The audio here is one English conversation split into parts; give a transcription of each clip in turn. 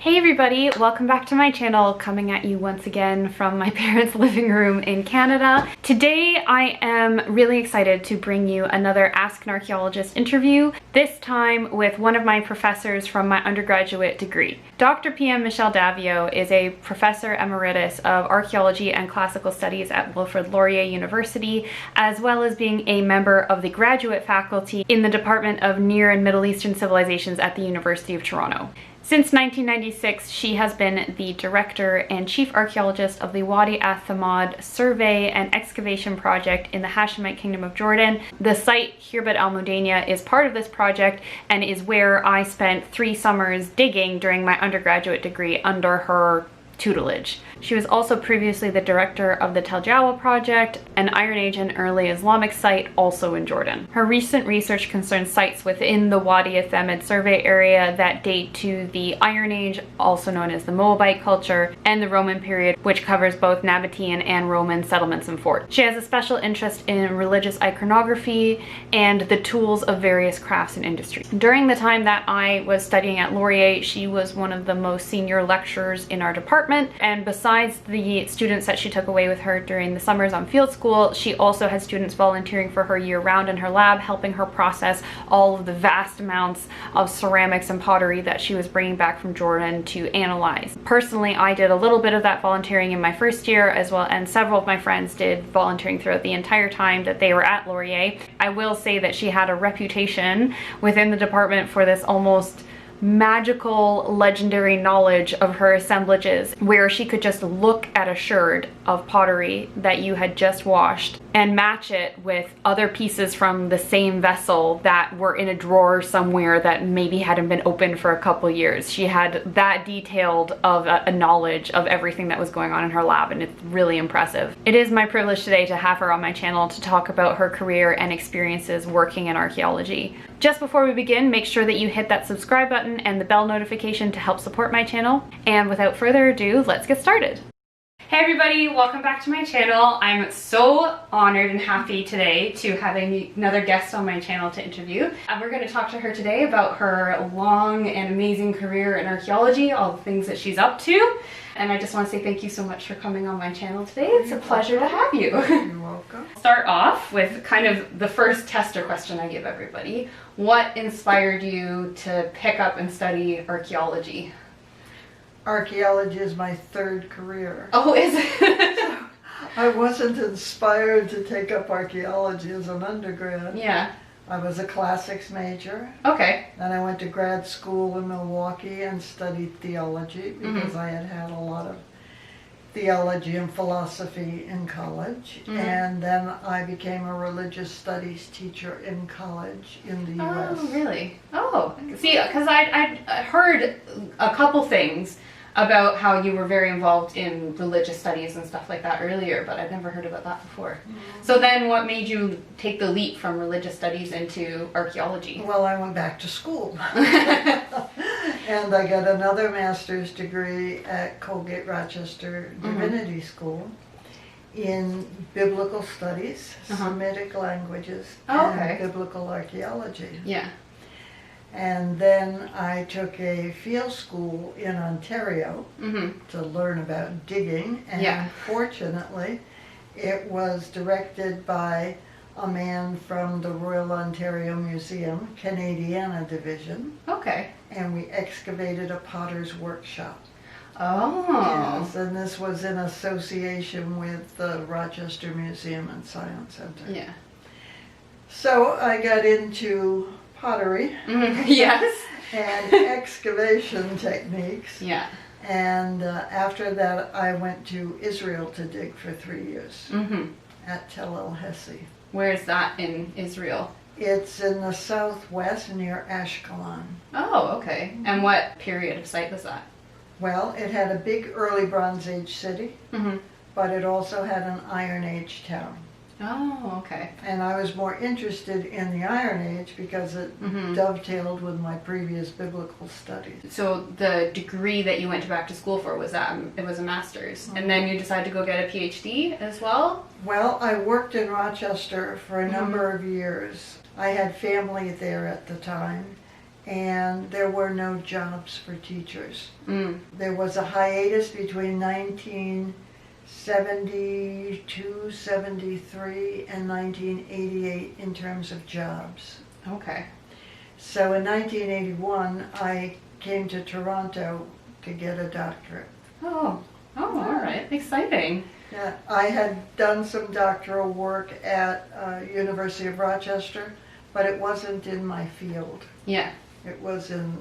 Hey everybody, welcome back to my channel, coming at you once again from my parents' living room in Canada. Today I am really excited to bring you another Ask an Archaeologist interview, this time with one of my professors from my undergraduate degree. Dr. PM Michèle Daviau is a professor emeritus of archaeology and classical studies at Wilfrid Laurier University, as well as being a member of the graduate faculty in the Department of Near and Middle Eastern Civilizations at the University of Toronto. Since 1996, she has been the director and chief archaeologist of the Wadi al-Thamad survey and excavation project in the Hashemite Kingdom of Jordan. The site, Khirbet al-Mudanya, is part of this project and is where I spent 3 summers digging during my undergraduate degree under her tutelage. She was also previously the director of the Jawa project, an Iron Age and early Islamic site also in Jordan. Her recent research concerns sites within the Wadi al-Thamad survey area that date to the Iron Age, also known as the Moabite culture, and the Roman period, which covers both Nabatean and Roman settlements and forts. She has a special interest in religious iconography and the tools of various crafts and industries. During the time that I was studying at Laurier, she was one of the most senior lecturers in our department, and besides the students that she took away with her during the summers on field school, she also had students volunteering for her year-round in her lab, helping her process all of the vast amounts of ceramics and pottery that she was bringing back from Jordan to analyze. Personally, I did a little bit of that volunteering in my first year as well, and several of my friends did volunteering throughout the entire time that they were at Laurier. I will say that she had a reputation within the department for this almost magical, legendary knowledge of her assemblages, where she could just look at a sherd of pottery that you had just washed and match it with other pieces from the same vessel that were in a drawer somewhere that maybe hadn't been opened for a couple years. She had that detailed of a knowledge of everything that was going on in her lab, and it's really impressive. It is my privilege today to have her on my channel to talk about her career and experiences working in archaeology. Just before we begin, make sure that you hit that subscribe button and the bell notification to help support my channel. And without further ado, let's get started. Hey everybody, welcome back to my channel. I'm so honored and happy today to have another guest on my channel to interview. And we're going to talk to her today about her long and amazing career in archaeology, all the things that she's up to. And I just want to say thank you so much for coming on my channel today. It's a pleasure to have you. You're welcome. Start off with kind of the first tester question I give everybody. What inspired you to pick up and study archaeology? Archaeology is my 3rd career. Oh, is it? So I wasn't inspired to take up archaeology as an undergrad. Yeah. I was a classics major. Okay. Then I went to grad school in Milwaukee and studied theology because I had had a lot of theology and philosophy in college. And then I became a religious studies teacher in college in the US. Oh, really? Oh, see, because I heard a couple things about how you were very involved in religious studies and stuff like that earlier, but I'd never heard about that before. So then what made you take the leap from religious studies into archaeology? Well, I went back to school. And I got another master's degree at Colgate Rochester Divinity School in biblical studies, Semitic languages, and biblical archaeology. Yeah. And then I took a field school in Ontario to learn about digging, and fortunately it was directed by a man from the Royal Ontario Museum, Canadiana Division. Okay. And we excavated a potter's workshop. Oh. Yes, and this was in association with the Rochester Museum and Science Center. Yeah. So I got into pottery. Yes. And excavation techniques. Yeah. And after that I went to Israel to dig for 3 years at Tel El Hesi. Where is that in Israel? It's in the southwest near Ashkelon. Oh, okay. And what period of site was that? Well, it had a big early Bronze Age city, but it also had an Iron Age town. Oh, okay. And I was more interested in the Iron Age because it dovetailed with my previous biblical studies. So the degree that you went back to school for was that it was a master's, and then you decided to go get a PhD as well? Well, I worked in Rochester for a number of years. I had family there at the time, and there were no jobs for teachers. Mm. There was a hiatus between 1972, 73, and 1988 in terms of jobs. Okay. So in 1981, I came to Toronto to get a doctorate. Oh, all right. Exciting. Yeah, I had done some doctoral work at University of Rochester, but it wasn't in my field. Yeah. It was in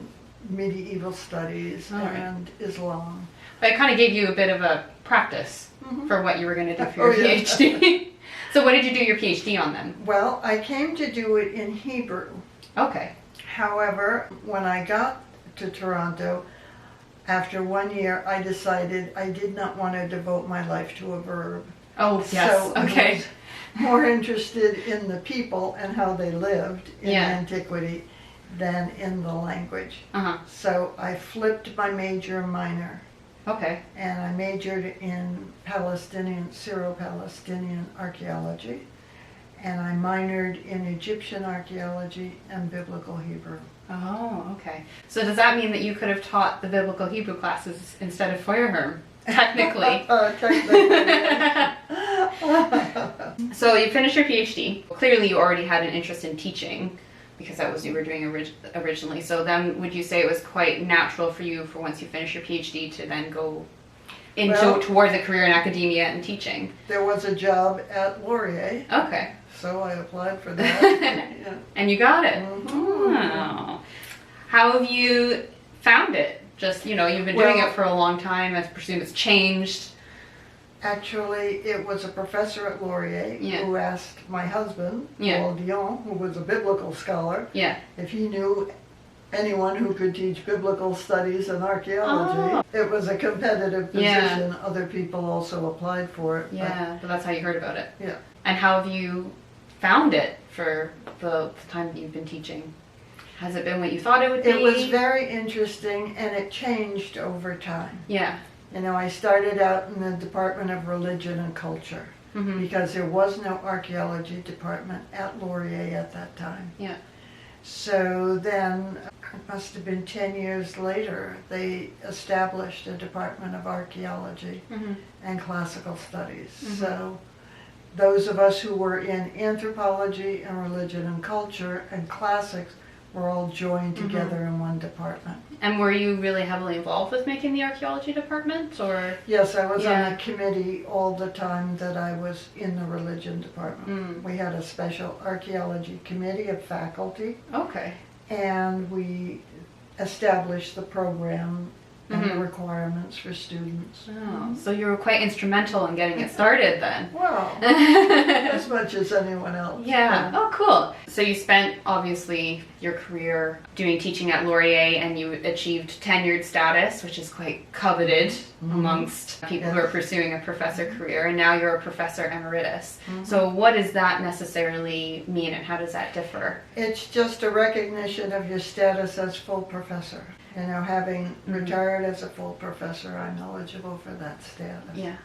medieval studies and Islam. But it kind of gave you a bit of a practice for what you were going to do for your yeah. PhD. So what did you do your PhD on then? Well, I came to do it in Hebrew. Okay. However, when I got to Toronto, after 1 year, I decided I did not want to devote my life to a verb. Oh, yes. So Okay. I was more interested in the people and how they lived in antiquity than in the language. Uh-huh. So I flipped my major and minor, Okay. and I majored in Syro-Palestinian archaeology, and I minored in Egyptian archaeology and biblical Hebrew. Oh, okay. So does that mean that you could have taught the biblical Hebrew classes instead of Feuerherm? Technically. Technically, yeah. So you finished your PhD. Clearly you already had an interest in teaching because that was what you were doing originally. So then would you say it was quite natural for you for once you finish your PhD to then go into towards a career in academia and teaching? There was a job at Laurier. Okay. So I applied for that. Yeah. And you got it. Mm-hmm. Oh. How have you found it? Just, you've been doing it for a long time. I presume it's changed. Actually, it was a professor at Laurier who asked my husband, Paul Dion, who was a biblical scholar, if he knew anyone who could teach biblical studies and archaeology. Oh. It was a competitive position. Other people also applied for it. Yeah, but that's how you heard about it. Yeah. And how have you found it for the time that you've been teaching? Has it been what you thought it would be? It was very interesting, and it changed over time. Yeah. I started out in the Department of Religion and Culture because there was no archaeology department at Laurier at that time. Yeah. So then, it must have been 10 years later, they established a Department of Archaeology and Classical Studies. So those of us who were in anthropology and religion and culture and classics were all joined together in one department. And were you really heavily involved with making the archaeology department, or? Yes, I was on the committee all the time that I was in the religion department. We had a special archaeology committee of faculty. Okay. And we established the program and the requirements for students. Oh, so you were quite instrumental in getting it started then. Well, as much as anyone else. Yeah. Oh, cool. So you spent, obviously, your career doing teaching at Laurier, and you achieved tenured status, which is quite coveted amongst people who are pursuing a professor career, and now you're a professor emeritus. So what does that necessarily mean, and how does that differ? It's just a recognition of your status as full professor. Having retired as a full professor, I'm eligible for that status. Yeah.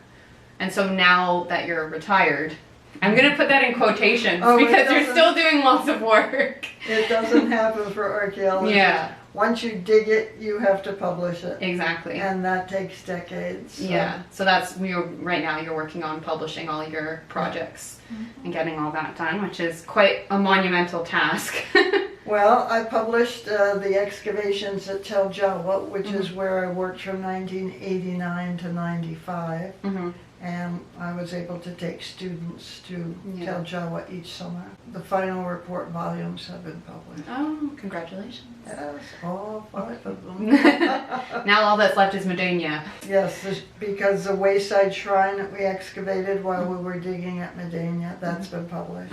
And so now that you're retired, I'm going to put that in quotations because you're still doing lots of work. It doesn't happen for archaeologists. Yeah. Once you dig it, you have to publish it. Exactly. And that takes decades. So. Yeah. So right now you're working on publishing all your projects and getting all that done, which is quite a monumental task. Well, I published the excavations at Jawa, which is where I worked from 1989 to 95. And I was able to take students to Jawa each summer. The final report volumes have been published. Oh, congratulations. Yes, all 5 of them. Now all that's left is Medenya. Yes, because the wayside shrine that we excavated while we were digging at Medenya, that's been published.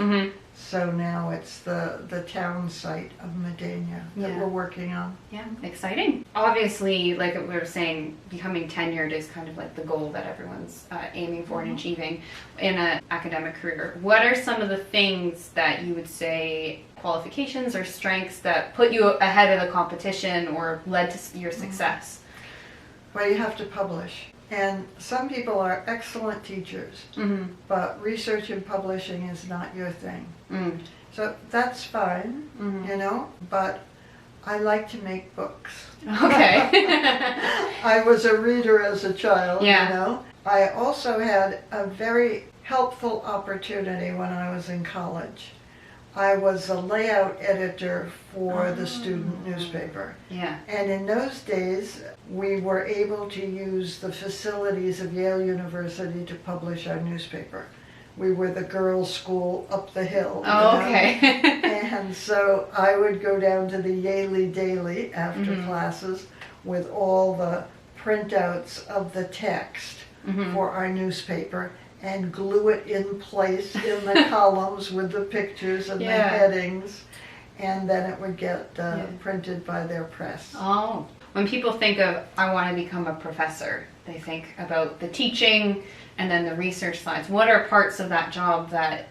So now it's the town site of Medenya that we're working on. Yeah, exciting. Obviously, like we were saying, becoming tenured is kind of like the goal that everyone's aiming for and achieving in an academic career. What are some of the things that you would say, qualifications or strengths that put you ahead of the competition or led to your success? Well, you have to publish. And some people are excellent teachers, but research and publishing is not your thing. So that's fine, but I like to make books. Okay. I was a reader as a child, Yeah. you know. I also had a very helpful opportunity when I was in college. I was a layout editor for the student newspaper. Yeah. And in those days, we were able to use the facilities of Yale University to publish our newspaper. We were the girls' school up the hill. Oh, okay. And so I would go down to the Yale Daily after classes with all the printouts of the text for our newspaper and glue it in place in the columns with the pictures and the headings, and then it would get printed by their press. Oh, when people think of, I want to become a professor, they think about the teaching and then the research slides. What are parts of that job that,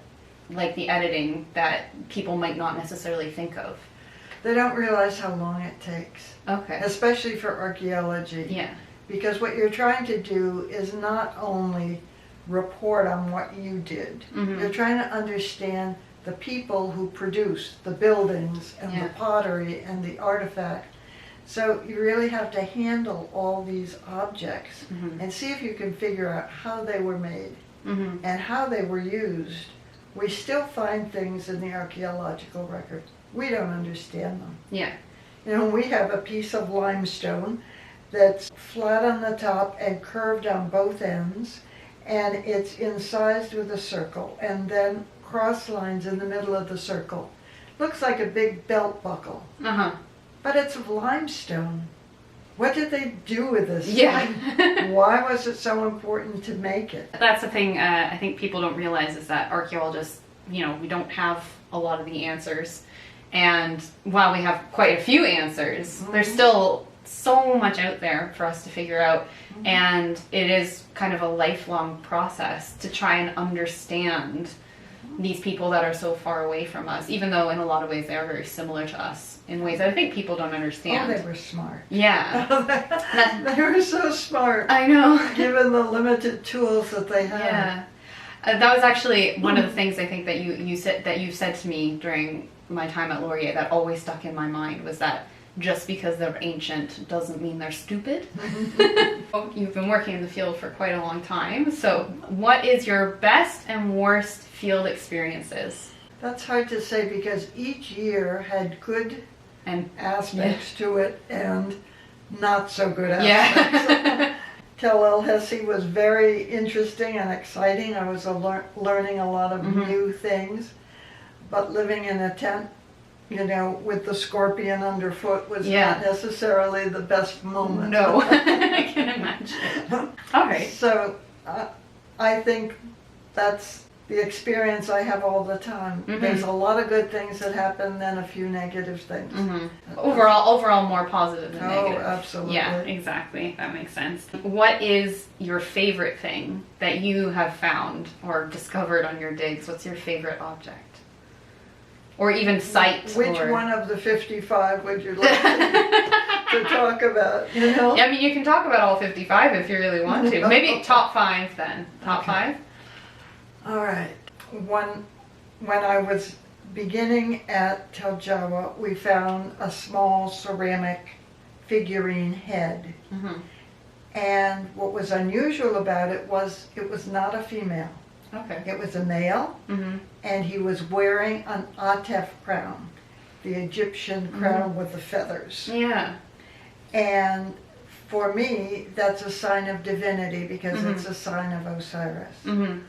like the editing, that people might not necessarily think of? They don't realize how long it takes. Okay. Especially for archaeology. Yeah. Because what you're trying to do is not only report on what you did, you're trying to understand the people who produced the buildings and the pottery and the artifact. So you really have to handle all these objects and see if you can figure out how they were made and how they were used. We still find things in the archaeological record. We don't understand them. Yeah. You know, we have a piece of limestone that's flat on the top and curved on both ends, and it's incised with a circle and then cross lines in the middle of the circle. Looks like a big belt buckle. But it's of limestone. What did they do with this? Yeah. Why was it so important to make it? That's the thing I think people don't realize is that archaeologists, you know, we don't have a lot of the answers. And while we have quite a few answers, there's still so much out there for us to figure out. And it is kind of a lifelong process to try and understand these people that are so far away from us, even though in a lot of ways they are very similar to us in ways that I think people don't understand. Oh, they were smart. Yeah. They were so smart. I know. Given the limited tools that they had. Yeah. That was actually one of the things I think that you said to me during my time at Laurier that always stuck in my mind was that just because they're ancient doesn't mean they're stupid. You've been working in the field for quite a long time, so what is your best and worst field experiences? That's hard to say because each year had good aspects to it and not so good aspects. Yeah. Tel El Hessi was very interesting and exciting. I was learning a lot of new things, but living in a tent, you know, with the scorpion underfoot was not necessarily the best moment. No, I can imagine. All right. So I think that's the experience I have all the time. There's a lot of good things that happen, then a few negative things. Overall more positive than negative. Oh, absolutely. Yeah, exactly. That makes sense. What is your favorite thing that you have found or discovered on your digs? What's your favorite object? Or even site? Which one of the 55 would you like to talk about, you know? Yeah, I mean, you can talk about all 55 if you really want to. Maybe top 5 then. Top 5? All right. When I was beginning at Tel Jawa, we found a small ceramic figurine head. And what was unusual about it was not a female. Okay. It was a male, and he was wearing an Atef crown, the Egyptian crown with the feathers. Yeah. And for me, that's a sign of divinity because it's a sign of Osiris.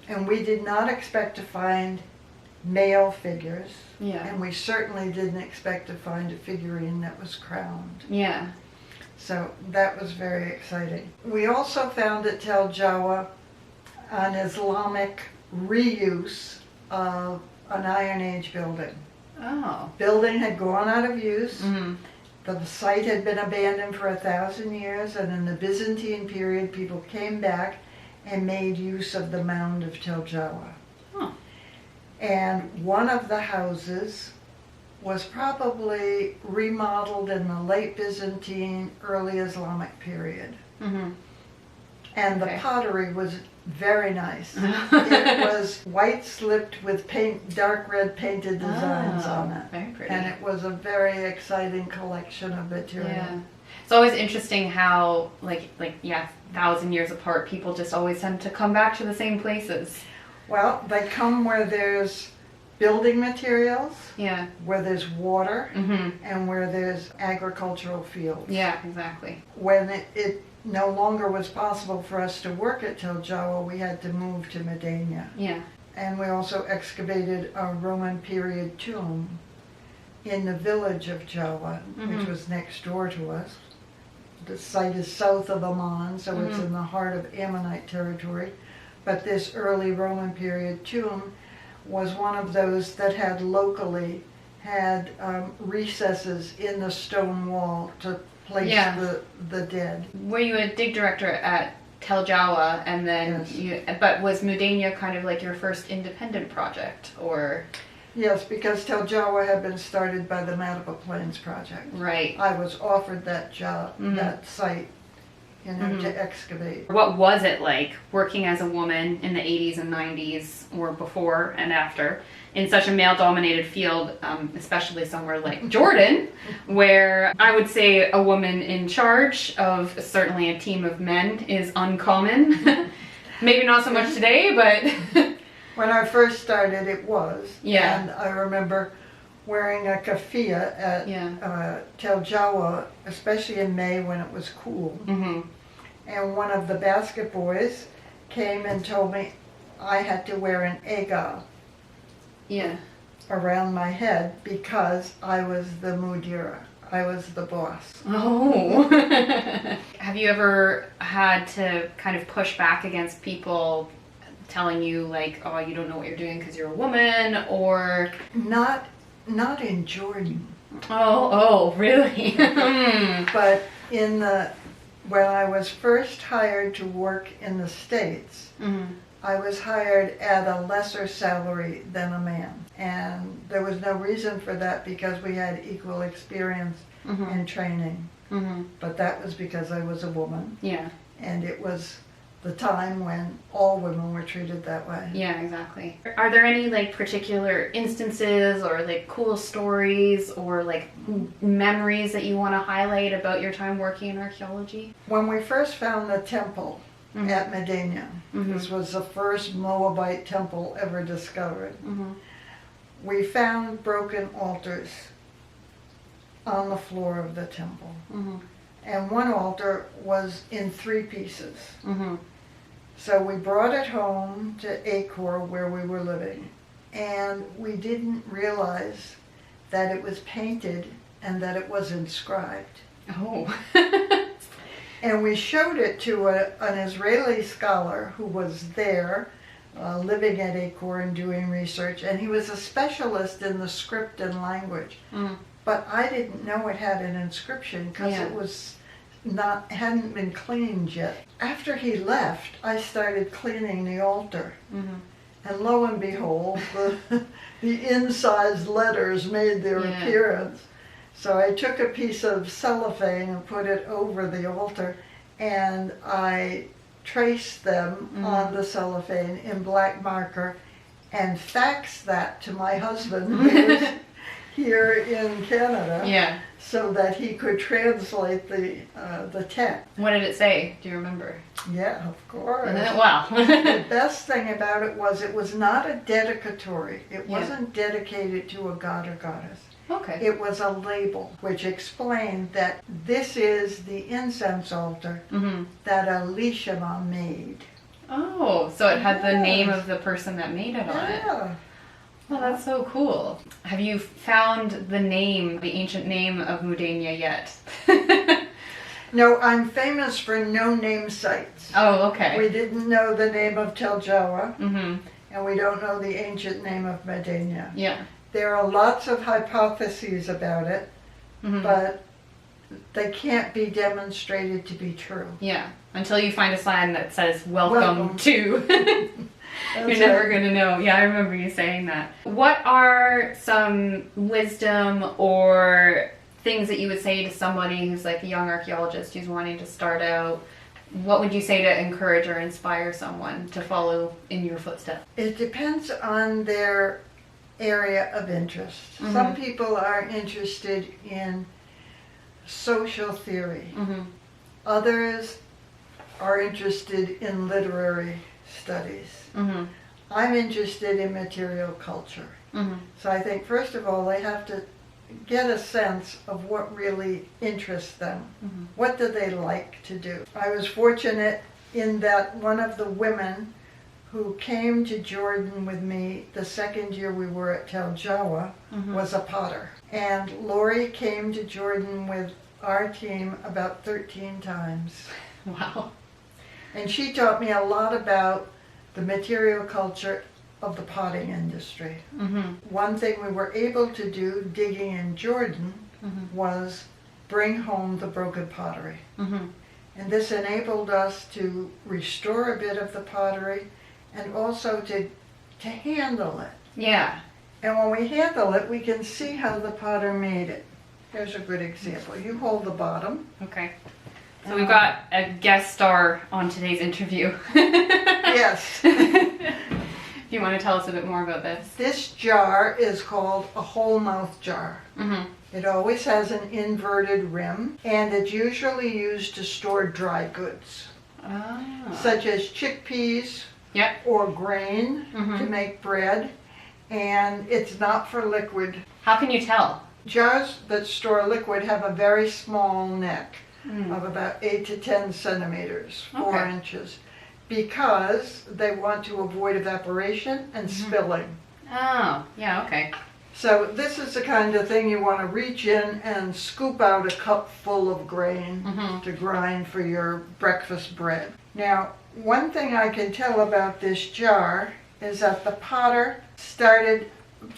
And we did not expect to find male figures, and we certainly didn't expect to find a figurine that was crowned. Yeah. So that was very exciting. We also found at Tel Jawa an Islamic reuse of an Iron Age building. Oh. Building had gone out of use. The site had been abandoned for 1,000 years, and in the Byzantine period, people came back and made use of the mound of Tel Jawa. And one of the houses was probably remodeled in the late Byzantine, early Islamic period. And the pottery was very nice. It was white slipped with dark red painted designs on it. Very pretty. And it was a very exciting collection of material. Yeah. It's always interesting how, like 1,000 years apart, people just always tend to come back to the same places. Well, they come where there's building materials, yeah, where there's water, and where there's agricultural fields. Yeah, exactly. When it no longer was possible for us to work at Tel Jawa, we had to move to Medenya. Yeah. And we also excavated a Roman period tomb in the village of Jawa, which was next door to us. The site is south of Amman, so it's in the heart of Ammonite territory. But this early Roman period tomb was one of those that had locally recesses in the stone wall to place the dead. Were you a dig director at Tel Jawa, and then but was Medenya kind of like your first independent project, or? Yes, because Tel Jawa had been started by the Mataba Plains Project. Right. I was offered that job, that site, to excavate. What was it like working as a woman in the 80s and 90s, or before and after, in such a male-dominated field, especially somewhere like Jordan, where I would say a woman in charge of certainly a team of men is uncommon. Maybe not so much today, but... When I first started, it was. Yeah. And I remember wearing a keffiyeh at Tel Jawa, especially in May when it was cool. And one of the basket boys came and told me I had to wear an egal around my head because I was the mudira. I was the boss. Oh. Have you ever had to kind of push back against people telling you, like, oh, you don't know what you're doing because you're a woman, or? Not in Jordan. Oh, really? But when I was first hired to work in the States, I was hired at a lesser salary than a man. And there was no reason for that because we had equal experience and training. But that was because I was a woman. Yeah. And it was the time when all women were treated that way. Yeah, exactly. Are there any like particular instances or like cool stories or like memories that you want to highlight about your time working in archaeology? When we first found the temple at Medenya, this was the first Moabite temple ever discovered, we found broken altars on the floor of the temple. And one altar was in 3 pieces. So we brought it home to Acre where we were living, and we didn't realize that it was painted and that it was inscribed. Oh. And we showed it to an Israeli scholar who was there, living at Acre and doing research, and he was a specialist in the script and language. But I didn't know it had an inscription because it was hadn't been cleaned yet. After he left, I started cleaning the altar. And lo and behold, the incised letters made their appearance. So I took a piece of cellophane and put it over the altar, and I traced them on the cellophane in black marker and faxed that to my husband, who was here in Canada, so that he could translate the text. What did it say? Do you remember? Yeah, of course. Wow. The best thing about it was not a dedicatory. It wasn't dedicated to a god or goddess. Okay. It was a label which explained that this is the incense altar that Elishama made. Oh, so it had the name of the person that made it on it. Yeah. Well, that's so cool. Have you found the ancient name of Medenya yet? No, I'm famous for no-name sites. Oh, okay. We didn't know the name of Tel Jawa, and we don't know the ancient name of Medenya. Yeah. There are lots of hypotheses about it, but they can't be demonstrated to be true. Yeah, until you find a sign that says, welcome to. You're never going to know. Yeah, I remember you saying that. What are some wisdom or things that you would say to somebody who's like a young archaeologist who's wanting to start out What would you say to encourage or inspire someone to follow in your footsteps? It depends on their area of interest. Some people are interested in social theory. Others are interested in literary studies. I'm interested in material culture. So I think first of all they have to get a sense of what really interests them. What do they like to do? I was fortunate in that one of the women who came to Jordan with me the second year we were at Jawa was a potter. And Lori came to Jordan with our team about 13 times. Wow. And she taught me a lot about the material culture of the potting industry. One thing we were able to do digging in Jordan was bring home the broken pottery. And this enabled us to restore a bit of the pottery and also to handle it. Yeah. And when we handle it, we can see how the potter made it. Here's a good example. You hold the bottom. Okay. So we've got a guest star on today's interview. Yes. If you want to tell us a bit more about this. This jar is called a whole mouth jar. It always has an inverted rim, and it's usually used to store dry goods, such as chickpeas or grain to make bread, and it's not for liquid. How can you tell? Jars that store liquid have a very small neck of about 8 to 10 centimeters, 4 inches, because they want to avoid evaporation and spilling. Oh, yeah, okay. So this is the kind of thing you want to reach in and scoop out a cup full of grain to grind for your breakfast bread. Now, one thing I can tell about this jar is that the potter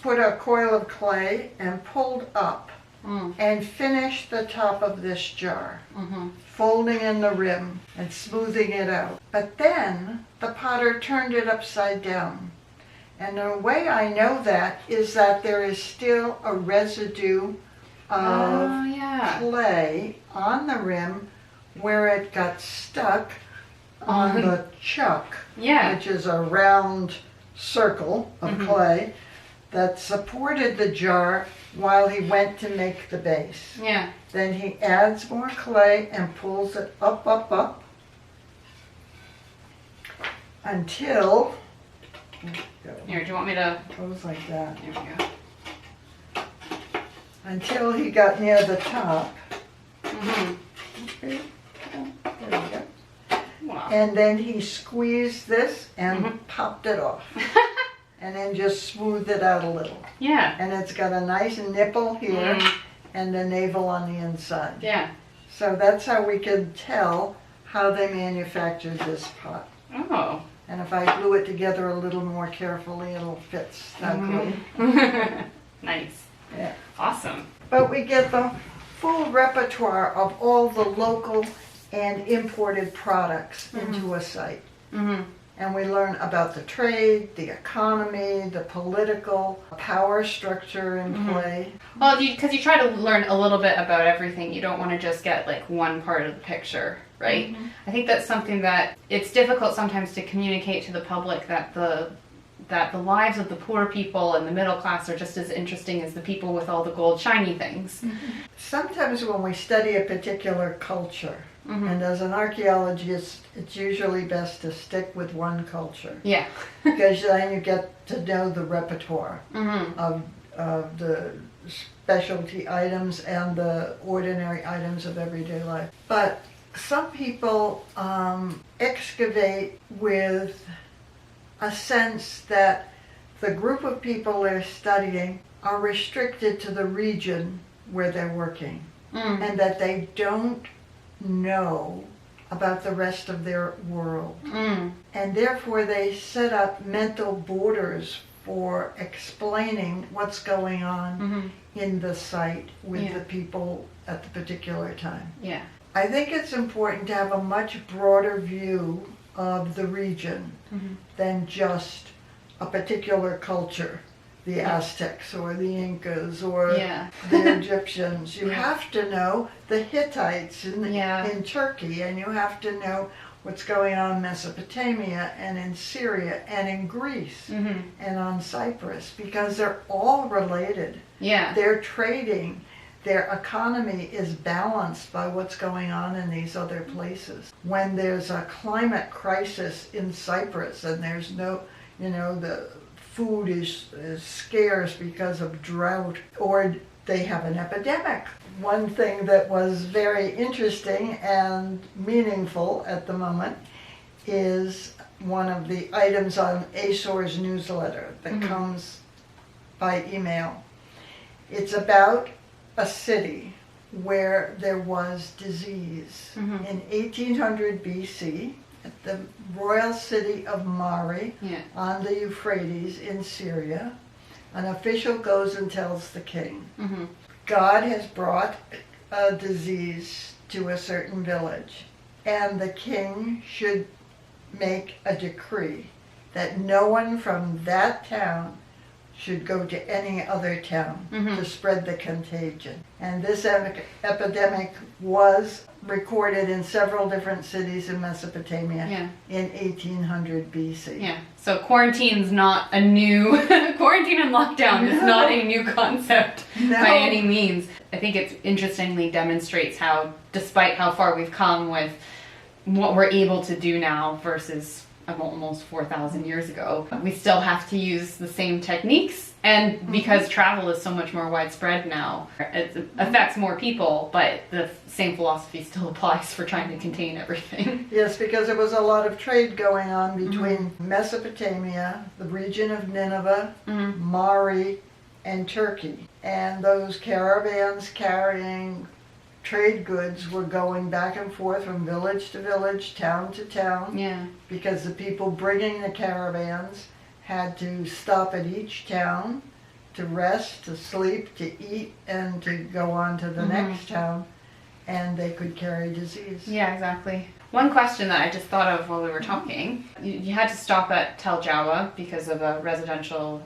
put a coil of clay and pulled up and finished the top of this jar, folding in the rim and smoothing it out. But then the potter turned it upside down. And the way I know that is that there is still a residue of clay on the rim where it got stuck on the chuck, which is a round circle of clay that supported the jar while he went to make the base. Then he adds more clay and pulls it up, up, up until... Here, do you want me to... Goes like that. There we go. Until he got near the top. Okay. There we go. Wow. And then he squeezed this and popped it off. And then just smoothed it out a little. Yeah. And it's got a nice nipple here and a navel on the inside. Yeah. So that's how we can tell how they manufactured this pot. Oh. And if I glue it together a little more carefully, it'll fit snugly. Nice. Yeah. Awesome. But we get the full repertoire of all the local and imported products into a site. And we learn about the trade, the economy, the political power structure in play. Well, because you try to learn a little bit about everything. You don't want to just get like one part of the picture, right? I think that's something that it's difficult sometimes to communicate to the public, that the lives of the poor people and the middle class are just as interesting as the people with all the gold shiny things. Sometimes when we study a particular culture, and as an archaeologist, it's usually best to stick with one culture. Yeah. Because then you get to know the repertoire of the specialty items and the ordinary items of everyday life. But some people excavate with a sense that the group of people they're studying are restricted to the region where they're working, and that they don't know about the rest of their world. And therefore they set up mental borders for explaining what's going on in the site with the people at the particular time. Yeah. I think it's important to have a much broader view of the region than just a particular culture the Aztecs or the Incas or Yeah. the Egyptians. You Yeah. have to know the Hittites in Turkey, and you have to know what's going on in Mesopotamia and in Syria and in Greece and on Cyprus, because they're all related. Yeah. They're trading. Their economy is balanced by what's going on in these other places. When there's a climate crisis in Cyprus and there's no, the food is scarce because of drought, or they have an epidemic. One thing that was very interesting and meaningful at the moment is one of the items on ASOR's newsletter that comes by email. It's about a city where there was disease in 1800 BC at the royal city of Mari on the Euphrates in Syria. An official goes and tells the king, God has brought a disease to a certain village, and the king should make a decree that no one from that town should go to any other town to spread the contagion. And this epidemic was recorded in several different cities in Mesopotamia in 1800 BC. Yeah, so quarantine's not a new, quarantine and lockdown is not a new concept by any means. I think it interestingly demonstrates how, despite how far we've come with what we're able to do now versus almost 4,000 years ago, we still have to use the same techniques, and because travel is so much more widespread now, it affects more people, but the same philosophy still applies for trying to contain everything. Yes, because there was a lot of trade going on between Mesopotamia, the region of Nineveh, Mari, and Turkey, and those caravans carrying trade goods were going back and forth from village to village, town to town, because the people bringing the caravans had to stop at each town to rest, to sleep, to eat, and to go on to the next town, and they could carry disease. Yeah, exactly. One question that I just thought of while we were talking, you had to stop at Tel Jawa because of a residential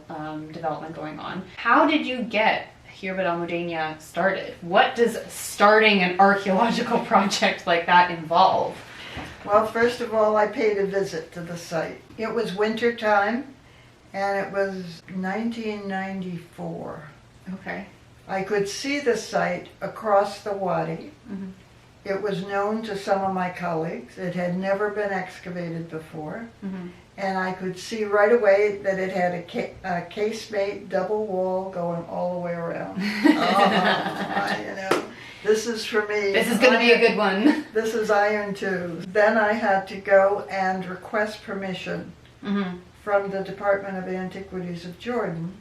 development going on. How did you get Khirbet al-Mudanya started? What does starting an archaeological project like that involve? Well, first of all, I paid a visit to the site. It was winter time, and it was 1994. Okay. I could see the site across the wadi. It was known to some of my colleagues. It had never been excavated before. And I could see right away that it had a casemate double wall going all the way around. This is for me. This is going to be a good one. This is iron too. Then I had to go and request permission from the Department of Antiquities of Jordan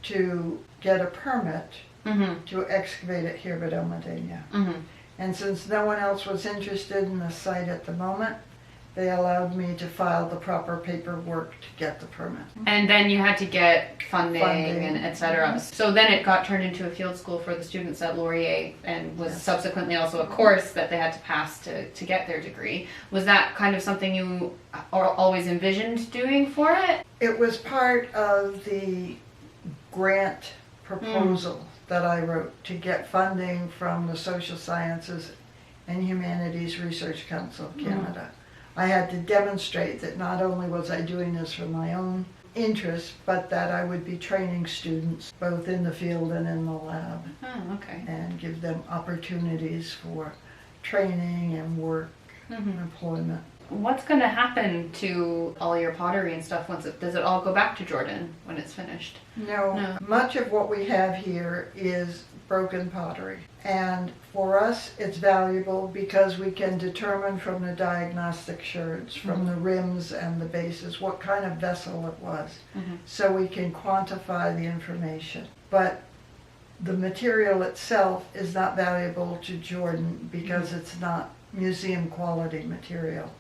to get a permit to excavate at Khirbet al-Mudanya. And since no one else was interested in the site at the moment, they allowed me to file the proper paperwork to get the permit. And then you had to get funding. And etc. So then it got turned into a field school for the students at Laurier, and was subsequently also a course that they had to pass to get their degree. Was that kind of something you always envisioned doing for it? It was part of the grant proposal that I wrote to get funding from the Social Sciences and Humanities Research Council of Canada. I had to demonstrate that not only was I doing this for my own interest, but that I would be training students both in the field and in the lab. And give them opportunities for training and work and employment. What's going to happen to all your pottery and stuff once does it all go back to Jordan when it's finished? No. Much of what we have here is broken pottery. And for us, it's valuable because we can determine from the diagnostic sherds, from the rims and the bases, what kind of vessel it was. So we can quantify the information. But the material itself is not valuable to Jordan because it's not museum quality material.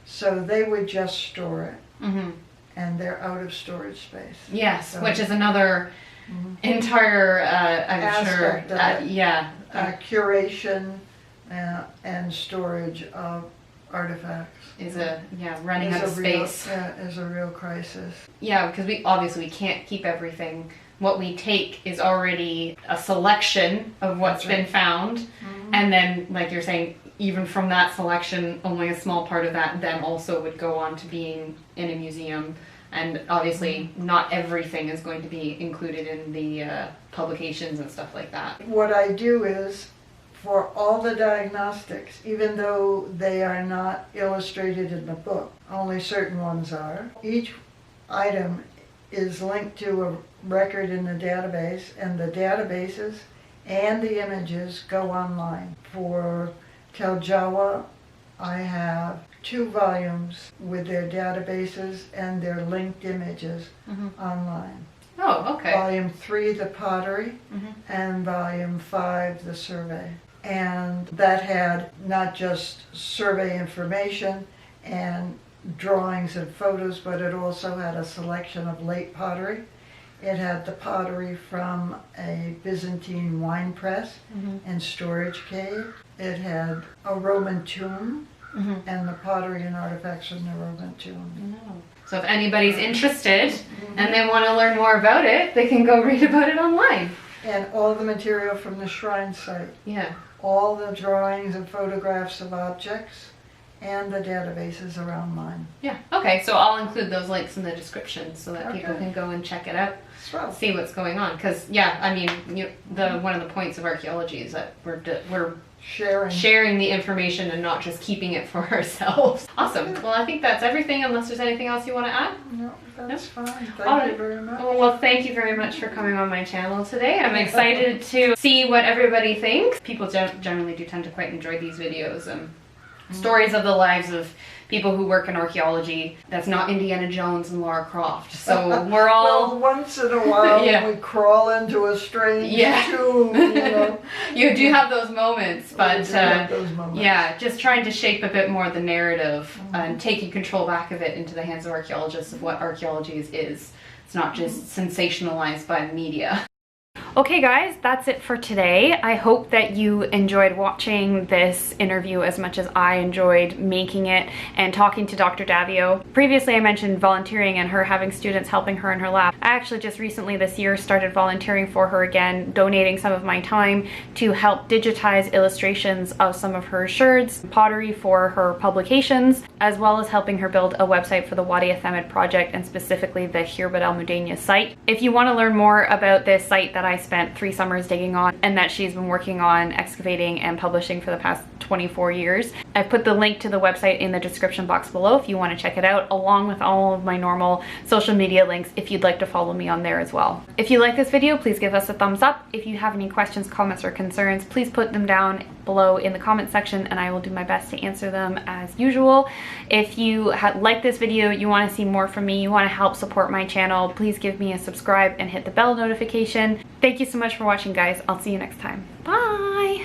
So they would just store it. And they're out of storage space. Yes, so, which is another entire, I'm sure, curation and storage of artifacts is running out of space. Is a real crisis. Yeah, because we can't keep everything. What we take is already a selection of what's been found, and then, like you're saying, even from that selection, only a small part of that then also would go on to being in a museum. And obviously not everything is going to be included in the publications and stuff like that. What I do is, for all the diagnostics, even though they are not illustrated in the book, only certain ones are, each item is linked to a record in the database, and the databases and the images go online. For Jawa, I have 2 volumes with their databases and their linked images online. Oh, okay. Volume 3, the pottery, and Volume 5, the survey. And that had not just survey information and drawings and photos, but it also had a selection of late pottery. It had the pottery from a Byzantine wine press and storage cave. It had a Roman tomb and the pottery and artifacts from the Roman tomb. So if anybody's interested and they want to learn more about it, they can go read about it online. And all the material from the shrine site. Yeah. All the drawings and photographs of objects and the databases are online. Yeah. Okay, so I'll include those links in the description so that people can go and check it out. Swell. See what's going on. Because, yeah, I mean, one of the points of archaeology is that we're sharing the information and not just keeping it for ourselves. Awesome. Well, I think that's everything, unless there's anything else you want to add. No, that's fine. Thank you very much. Well, thank you very much for coming on my channel today. I'm excited to see what everybody thinks. People generally do tend to quite enjoy these videos. Stories of the lives of people who work in archaeology. That's not Indiana Jones and Lara Croft. So we're all... Well, once in a while we crawl into a strange tomb, you know. You do have those moments, but those moments. Yeah, just trying to shape a bit more the narrative and taking control back of it into the hands of archaeologists of what archaeology is. It's not just sensationalized by the media. Okay guys, that's it for today. I hope that you enjoyed watching this interview as much as I enjoyed making it and talking to Dr. Daviau. Previously I mentioned volunteering and her having students helping her in her lab. I actually just recently this year started volunteering for her again, donating some of my time to help digitize illustrations of some of her sherds, pottery for her publications, as well as helping her build a website for the Wadi Athamid project and specifically the Khirbet El Mudanya site. If you want to learn more about this site that I spent 3 summers digging on and that she's been working on excavating and publishing for the past 24 years, I've put the link to the website in the description box below if you want to check it out, along with all of my normal social media links if you'd like to follow me on there as well. If you like this video, please give us a thumbs up. If you have any questions, comments, or concerns, please put them down below in the comment section and I will do my best to answer them as usual. If you like this video, you want to see more from me, you want to help support my channel, please give me a subscribe and hit the bell notification. Thank you so much for watching, guys. I'll see you next time. Bye!